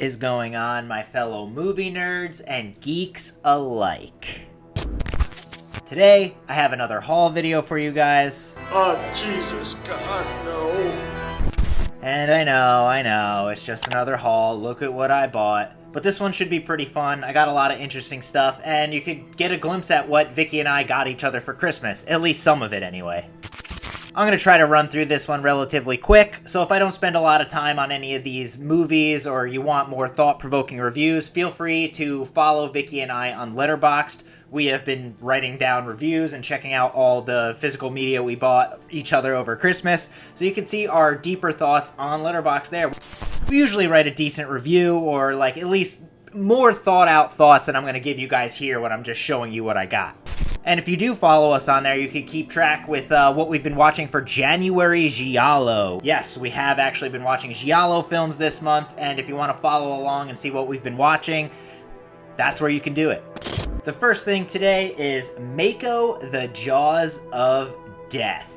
is going on, my fellow movie nerds and geeks alike? Today, I have another haul video for you guys. Oh, Jesus, God, no. And I know, it's just another haul. Look at what I bought. But this one should be pretty fun. I got a lot of interesting stuff, and you could get a glimpse at what Vicky and I got each other for Christmas. At least some of it, anyway. I'm going to try to run through this one relatively quick, so if I don't spend a lot of time on any of these movies or you want more thought-provoking reviews, feel free to follow Vicky and I on Letterboxd. We have been writing down reviews and checking out all the physical media we bought each other over Christmas, so you can see our deeper thoughts on Letterboxd there. We usually write a decent review, or like at least more thought-out thoughts than I'm going to give you guys here when I'm just showing you what I got. And if you do follow us on there, you can keep track with what we've been watching for January Giallo. Yes, we have actually been watching Giallo films this month, and if you want to follow along and see what we've been watching, that's where you can do it. The first thing today is Mako, the Jaws of Death.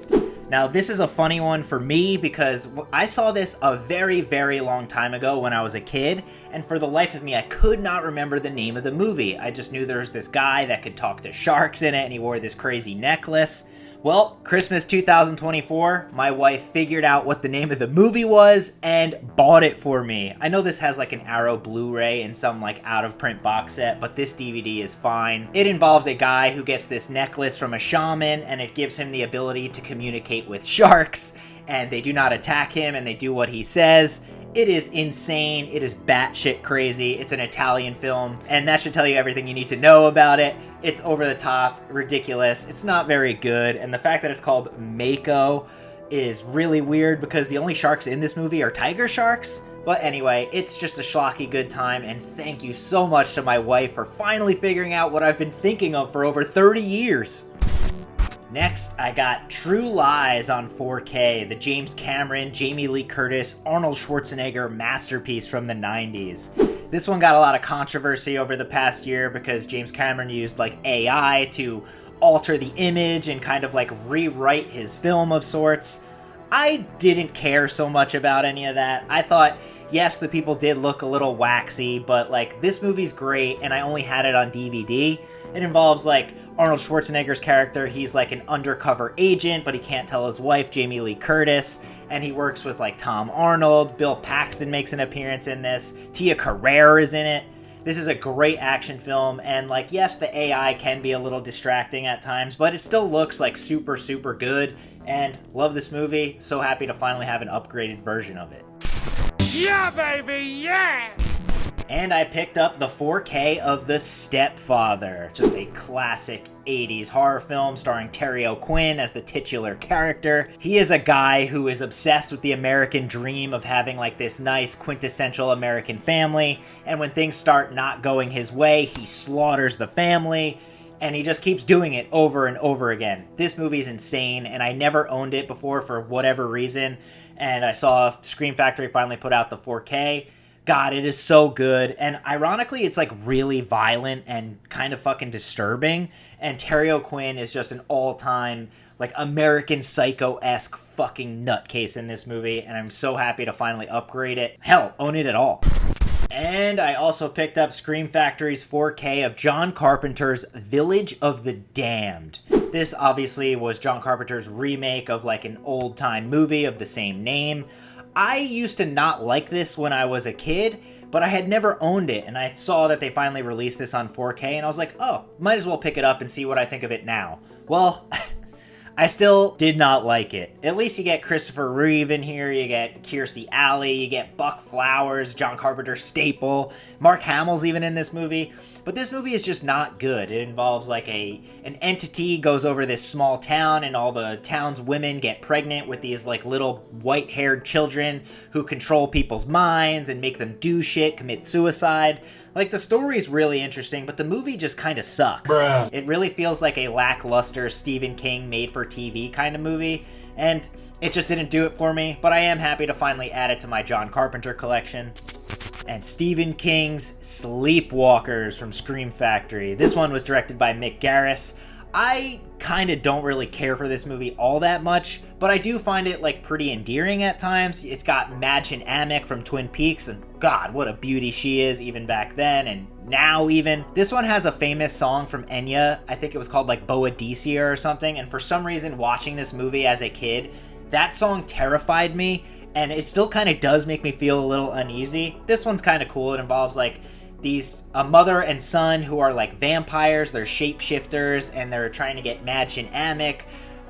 Now, this is a funny one for me because I saw this a very, very long time ago when I was a kid, and for the life of me, I could not remember the name of the movie. I just knew there was this guy that could talk to sharks in it, and he wore this crazy necklace. Well, Christmas 2024, my wife figured out what the name of the movie was and bought it for me. I know this has like an Arrow Blu-ray and some like out-of-print box set, but this DVD is fine. It involves a guy who gets this necklace from a shaman, and it gives him the ability to communicate with sharks, and they do not attack him, and they do what he says. It is insane. It is batshit crazy. It's an Italian film, and that should tell you everything you need to know about it. It's over the top, ridiculous. It's not very good, and the fact that it's called Mako is really weird because the only sharks in this movie are tiger sharks. But anyway, it's just a schlocky good time, and thank you so much to my wife for finally figuring out what I've been thinking of for over 30 years. Next, I got True Lies on 4K, the James Cameron, Jamie Lee Curtis, Arnold Schwarzenegger masterpiece from the 90s. This one got a lot of controversy over the past year because James Cameron used like AI to alter the image and kind of like rewrite his film of sorts. I didn't care so much about any of that. I thought, yes, the people did look a little waxy, but like this movie's great and I only had it on DVD. It involves like Arnold Schwarzenegger's character. He's like an undercover agent, but he can't tell his wife, Jamie Lee Curtis, and he works with like Tom Arnold. Bill Paxton makes an appearance in this. Tia Carrere is in it. This is a great action film, and like, yes, the AI can be a little distracting at times, but it still looks like super, super good, and love this movie. So happy to finally have an upgraded version of it. Yeah, baby, yeah! And I picked up the 4K of The Stepfather, just a classic 80s horror film starring Terry O'Quinn as the titular character. He is a guy who is obsessed with the American dream of having like this nice quintessential American family, and when things start not going his way, he slaughters the family, and he just keeps doing it over and over again. This movie's insane, and I never owned it before for whatever reason, and I saw Scream Factory finally put out the 4K. God, it is so good, and ironically, it's like really violent and kind of fucking disturbing, and Terry O'Quinn is just an all-time, like, American Psycho-esque fucking nutcase in this movie, and I'm so happy to finally upgrade it. Hell, own it at all. And I also picked up Scream Factory's 4K of John Carpenter's Village of the Damned. This obviously was John Carpenter's remake of like an old-time movie of the same name. I used to not like this when I was a kid, but I had never owned it, and I saw that they finally released this on 4K, and I was like, oh, might as well pick it up and see what I think of it now. Well, I still did not like it. At least you get Christopher Reeve in here, you get Kirstie Alley, you get Buck Flowers, John Carpenter's staple, Mark Hamill's even in this movie. But this movie is just not good. It involves like an entity goes over this small town, and all the town's women get pregnant with these like little white-haired children who control people's minds and make them do shit, commit suicide. Like, the story's really interesting, but the movie just kind of sucks. Bruh. It really feels like a lackluster Stephen King made-for-TV kind of movie, and it just didn't do it for me, but I am happy to finally add it to my John Carpenter collection. And Stephen King's Sleepwalkers from Scream Factory. This one was directed by Mick Garris. I kind of don't really care for this movie all that much, but I do find it like pretty endearing at times. It's got Madchen Amick from Twin Peaks, and God, what a beauty she is even back then and now even. This one has a famous song from Enya. I think it was called like Boadicea or something, and for some reason watching this movie as a kid, that song terrified me, and it still kind of does make me feel a little uneasy. This one's kind of cool. It involves like a mother and son who are like vampires. They're shapeshifters, and they're trying to get Madchen Amick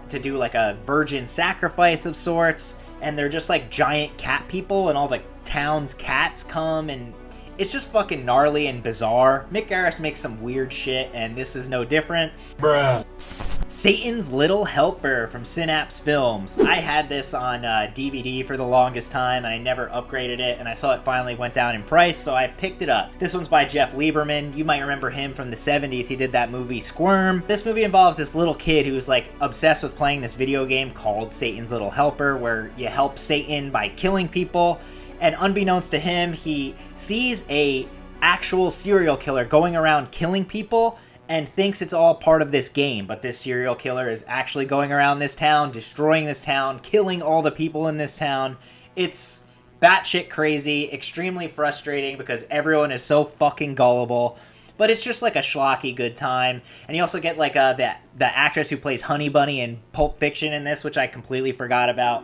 to do like a virgin sacrifice of sorts, and they're just like giant cat people, and all the town's cats come, and it's just fucking gnarly and bizarre. Mick Garris makes some weird shit, and this is no different. Bruh. Satan's Little Helper from Synapse Films. I had this on DVD for the longest time, and I never upgraded it, and I saw it finally went down in price, so I picked it up. This one's by Jeff Lieberman. You might remember him from the 70s. He did that movie Squirm. This movie involves this little kid who's like obsessed with playing this video game called Satan's Little Helper, where you help Satan by killing people, and unbeknownst to him, he sees a actual serial killer going around killing people and thinks it's all part of this game, but this serial killer is actually going around this town, destroying this town, killing all the people in this town. It's batshit crazy, extremely frustrating because everyone is so fucking gullible, but it's just like a schlocky good time. And you also get like the actress who plays Honey Bunny in Pulp Fiction in this, which I completely forgot about.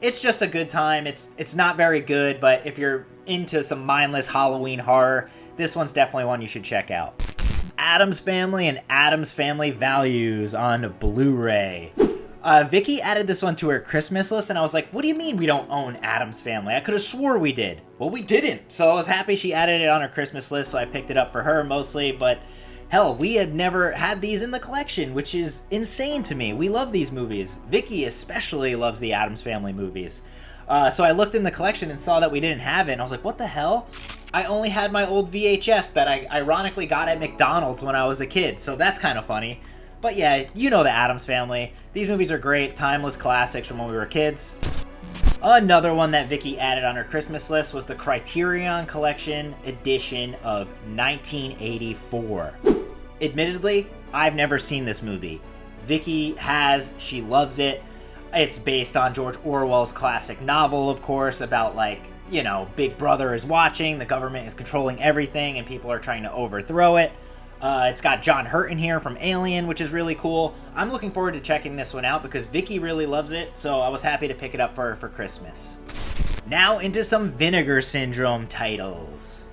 It's just a good time. It's not very good, but if you're into some mindless Halloween horror, this one's definitely one you should check out. Addams Family and Addams Family Values on Blu-ray. Vicky added this one to her Christmas list, and I was like, what do you mean we don't own Addams Family? I could have swore we did. Well, we didn't. So I was happy she added it on her Christmas list, so I picked it up for her mostly, but hell, we had never had these in the collection, which is insane to me. We love these movies. Vicky especially loves the Addams Family movies. So I looked in the collection and saw that we didn't have it, and I was like, what the hell? I only had my old VHS that I ironically got at McDonald's when I was a kid, so that's kind of funny. But yeah, you know the Addams Family. These movies are great, timeless classics from when we were kids. Another one that Vicky added on her Christmas list was the Criterion Collection edition of 1984. Admittedly, I've never seen this movie. Vicky has, she loves it. It's based on George Orwell's classic novel, of course, about like, you know, Big Brother is watching, the government is controlling everything, and people are trying to overthrow it. It's got John Hurt in here from Alien, which is really cool. I'm looking forward to checking this one out because Vicky really loves it, so I was happy to pick it up for her for Christmas. Now into some Vinegar Syndrome titles.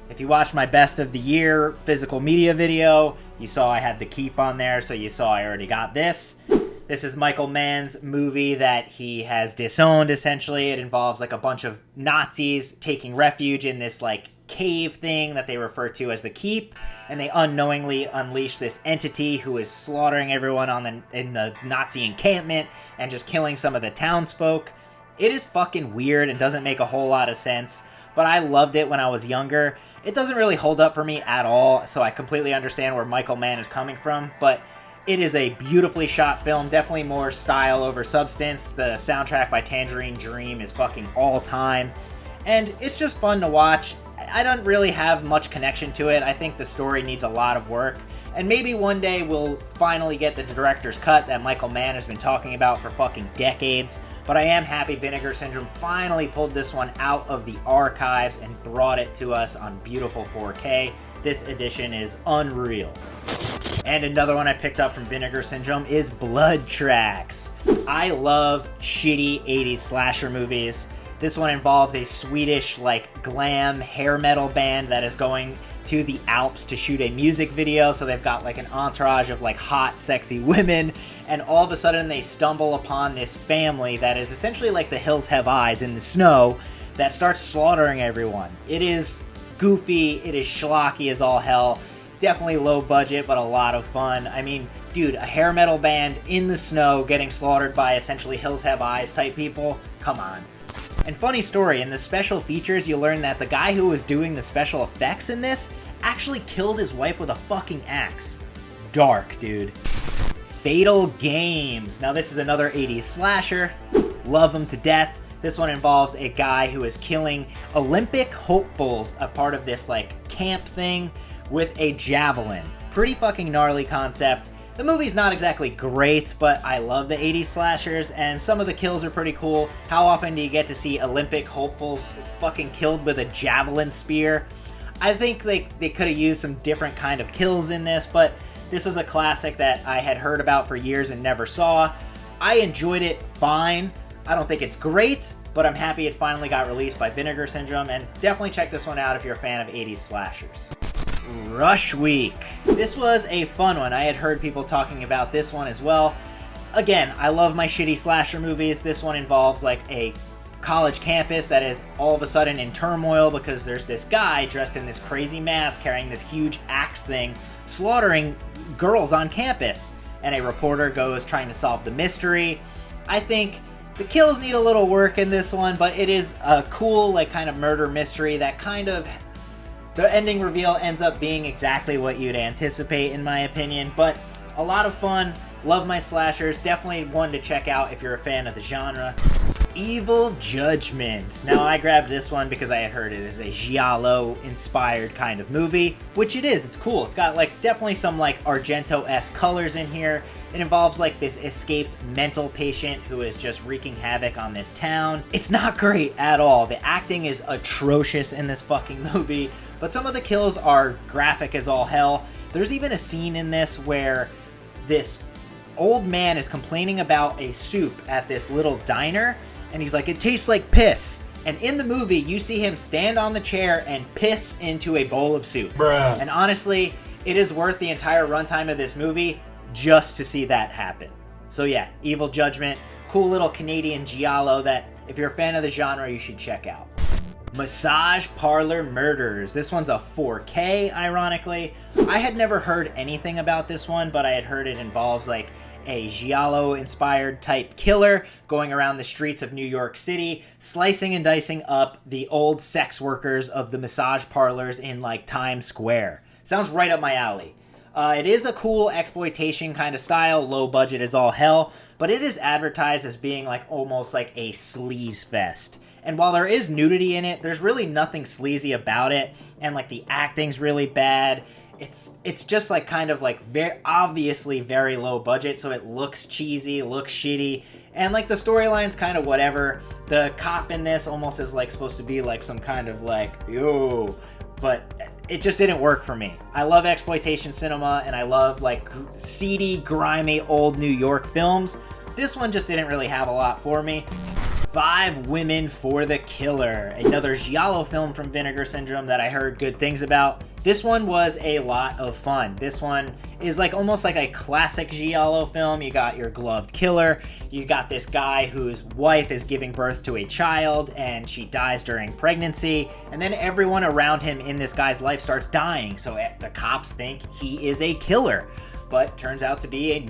If you watched my Best of the Year physical media video, you saw I had The Keep on there, so you saw I already got this. This is Michael Mann's movie that he has disowned, essentially. It involves like a bunch of Nazis taking refuge in this like cave thing that they refer to as the Keep, and they unknowingly unleash this entity who is slaughtering everyone in the Nazi encampment and just killing some of the townsfolk. It is fucking weird and doesn't make a whole lot of sense, but I loved it when I was younger. It doesn't really hold up for me at all, so I completely understand where Michael Mann is coming from, but it is a beautifully shot film, definitely more style over substance. The soundtrack by Tangerine Dream is fucking all time, and it's just fun to watch. I don't really have much connection to it. I think the story needs a lot of work, and maybe one day we'll finally get the director's cut that Michael Mann has been talking about for fucking decades, but I am happy Vinegar Syndrome finally pulled this one out of the archives and brought it to us on beautiful 4K. This edition is unreal. And another one I picked up from Vinegar Syndrome is Blood Tracks. I love shitty 80s slasher movies. This one involves a Swedish, like, glam hair metal band that is going to the Alps to shoot a music video, so they've got, like, an entourage of, like, hot, sexy women, and all of a sudden they stumble upon this family that is essentially like The Hills Have Eyes in the snow that starts slaughtering everyone. It is goofy, it is schlocky as all hell. Definitely low budget, but a lot of fun. I mean, dude, a hair metal band in the snow getting slaughtered by essentially Hills Have Eyes type people? Come on. And funny story, in the special features, you learn that the guy who was doing the special effects in this actually killed his wife with a fucking axe. Dark, dude. Fatal Games. Now this is another 80s slasher. Love them to death. This one involves a guy who is killing Olympic hopefuls, a part of this like camp thing, with a javelin. Pretty fucking gnarly concept. The movie's not exactly great, but I love the 80s slashers, and some of the kills are pretty cool. How often do you get to see Olympic hopefuls fucking killed with a javelin spear? I think they could have used some different kind of kills in this, but this was a classic that I had heard about for years and never saw. I enjoyed it fine. I don't think it's great, but I'm happy it finally got released by Vinegar Syndrome, and definitely check this one out if you're a fan of 80s slashers. Rush Week. This was a fun one. I had heard people talking about this one as well. Again, I love my shitty slasher movies. This one involves like a college campus that is all of a sudden in turmoil because there's this guy dressed in this crazy mask carrying this huge axe thing slaughtering girls on campus. And a reporter goes trying to solve the mystery. I think the kills need a little work in this one, but it is a cool like kind of murder mystery that kind of... The ending reveal ends up being exactly what you'd anticipate, in my opinion, but a lot of fun. Love my slashers. Definitely one to check out if you're a fan of the genre. Evil Judgment. Now, I grabbed this one because I had heard it is a giallo-inspired kind of movie, which it is. It's cool. It's got, like, definitely some, like, Argento-esque colors in here. It involves, like, this escaped mental patient who is just wreaking havoc on this town. It's not great at all. The acting is atrocious in this fucking movie. But some of the kills are graphic as all hell. There's even a scene in this where this old man is complaining about a soup at this little diner, and he's like, it tastes like piss. And in the movie, you see him stand on the chair and piss into a bowl of soup. Bruh. And honestly, it is worth the entire runtime of this movie just to see that happen. So yeah, Evil Judgment, cool little Canadian giallo that if you're a fan of the genre, you should check out. Massage Parlor Murders. This one's a 4K, ironically. I had never heard anything about this one, but I had heard it involves like a giallo-inspired type killer going around the streets of New York City, slicing and dicing up the old sex workers of the massage parlors in like Times Square. Sounds right up my alley. It is a cool exploitation kind of style, low budget as all hell, but it is advertised as being like almost like a sleaze fest. And while there is nudity in it, there's really nothing sleazy about it, and like the acting's really bad. It's just like kind of like very obviously very low budget, so it looks cheesy, looks shitty, and like the storyline's kind of whatever. The cop in this almost is like supposed to be like some kind of like yo, but it just didn't work for me. I love exploitation cinema, and I love like seedy, grimy old New York films. This one just didn't really have a lot for me. 5 Women for the Killer, another giallo film from Vinegar Syndrome that I heard good things about. This one was a lot of fun. This one is like almost like a classic giallo film. You got your gloved killer, you got this guy whose wife is giving birth to a child and she dies during pregnancy, and then everyone around him in this guy's life starts dying, so the cops think he is a killer, but turns out to be a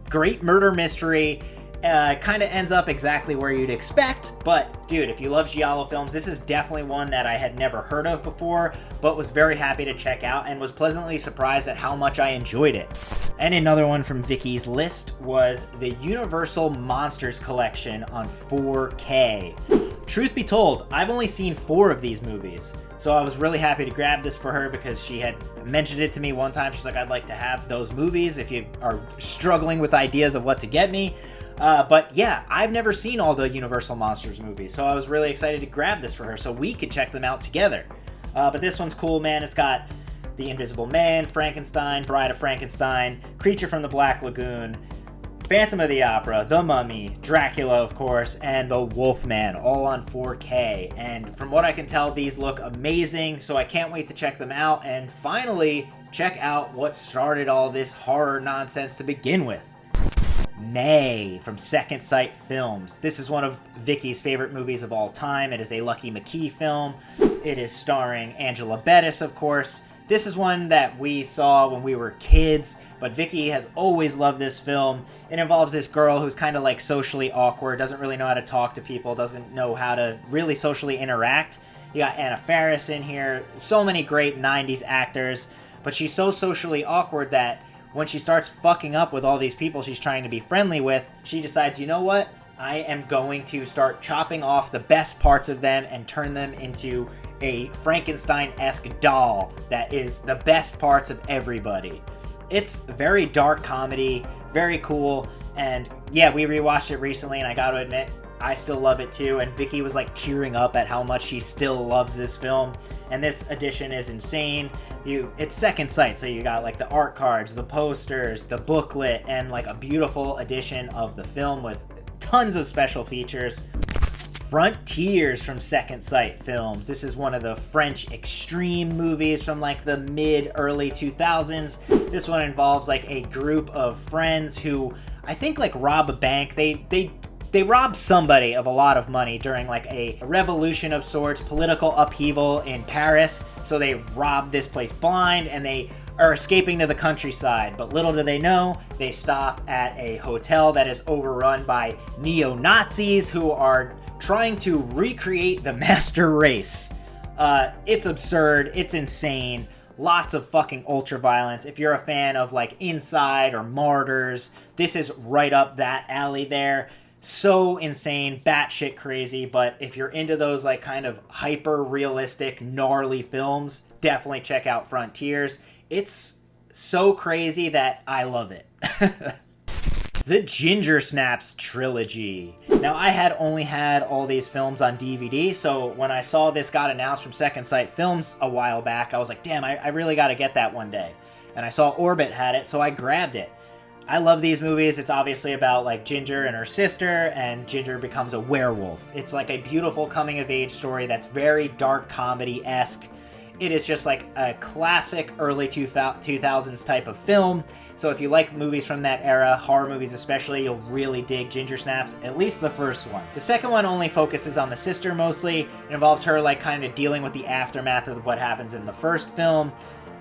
great murder mystery. Kind of ends up exactly where you'd expect, but dude, if you love giallo films, this is definitely one that I had never heard of before, but was very happy to check out and was pleasantly surprised at how much I enjoyed it. And another one from Vicky's list was the Universal Monsters Collection on 4K. Truth be told, I've only seen 4 of these movies, so I was really happy to grab this for her because she had mentioned it to me one time. She's like, I'd like to have those movies if you are struggling with ideas of what to get me. But yeah, I've never seen all the Universal Monsters movies, so I was really excited to grab this for her so we could check them out together. But this one's cool, man. It's got The Invisible Man, Frankenstein, Bride of Frankenstein, Creature from the Black Lagoon, Phantom of the Opera, The Mummy, Dracula, of course, and The Wolfman, all on 4K. And from what I can tell, these look amazing, so I can't wait to check them out and finally check out what started all this horror nonsense to begin with. May from Second Sight Films. This is one of Vicky's favorite movies of all time. It is a Lucky McKee film. It is starring Angela Bettis, of course. This is one that we saw when we were kids, but Vicky has always loved this film. It involves this girl who's kind of like socially awkward, doesn't really know how to talk to people, doesn't know how to really socially interact. You got Anna Faris in here, so many great 90s actors, but she's so socially awkward that when she starts fucking up with all these people she's trying to be friendly with, she decides, you know what? I am going to start chopping off the best parts of them and turn them into a Frankenstein-esque doll that is the best parts of everybody. It's very dark comedy, very cool, and yeah, we rewatched it recently, and I gotta admit, I still love it too, and Vicky was like tearing up at how much she still loves this film, and this edition is insane. It's second sight, so you got like the art cards, the posters, the booklet, and like a beautiful edition of the film with tons of special features. Frontiers from Second Sight Films. This is one of the French extreme movies from like the mid-early 2000s. This one involves like a group of friends who I think like rob a bank. They rob somebody of a lot of money during like a revolution of sorts, political upheaval in Paris. So they rob this place blind and they are escaping to the countryside. But little do they know, they stop at a hotel that is overrun by neo-Nazis who are trying to recreate the master race. It's absurd, it's insane, lots of fucking ultra violence. If you're a fan of like Inside or Martyrs, this is right up that alley there. So insane, batshit crazy, but if you're into those like kind of hyper realistic, gnarly films, definitely check out Frontiers. It's so crazy that I love it. The Ginger Snaps trilogy. Now, I had only had all these films on DVD, so when I saw this got announced from Second Sight Films a while back, I was like, damn, I really gotta get that one day. And I saw Orbit had it, so I grabbed it. I love these movies. It's obviously about like Ginger and her sister, and Ginger becomes a werewolf. It's like a beautiful coming-of-age story that's very dark comedy-esque. It is just like a classic early 2000s type of film. So if you like movies from that era, horror movies especially, you'll really dig Ginger Snaps, at least the first one. The second one only focuses on the sister mostly. It involves her like kind of dealing with the aftermath of what happens in the first film.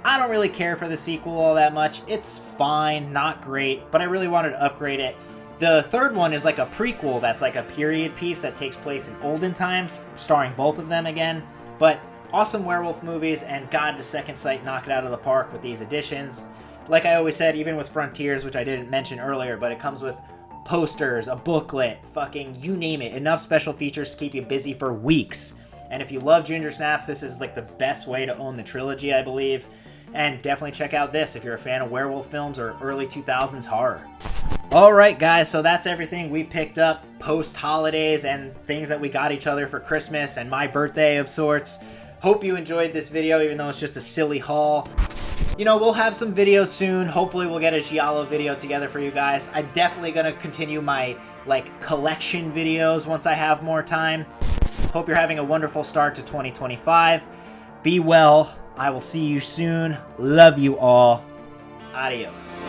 I don't really care for the sequel all that much. It's fine, not great, but I really wanted to upgrade it. The third one is like a prequel that's like a period piece that takes place in olden times, starring both of them again. But awesome werewolf movies, and God, does Second Sight knock it out of the park with these additions. Like I always said, even with Frontiers, which I didn't mention earlier, but it comes with posters, a booklet, fucking you name it. Enough special features to keep you busy for weeks. And if you love Ginger Snaps, this is like the best way to own the trilogy, I believe. And definitely check out this if you're a fan of werewolf films or early 2000s horror. Alright guys, so that's everything we picked up post-holidays and things that we got each other for Christmas and my birthday of sorts. Hope you enjoyed this video, even though it's just a silly haul. You know, we'll have some videos soon. Hopefully we'll get a Giallo video together for you guys. I'm definitely going to continue my, like, collection videos once I have more time. Hope you're having a wonderful start to 2025. Be well. I will see you soon. Love you all. Adios.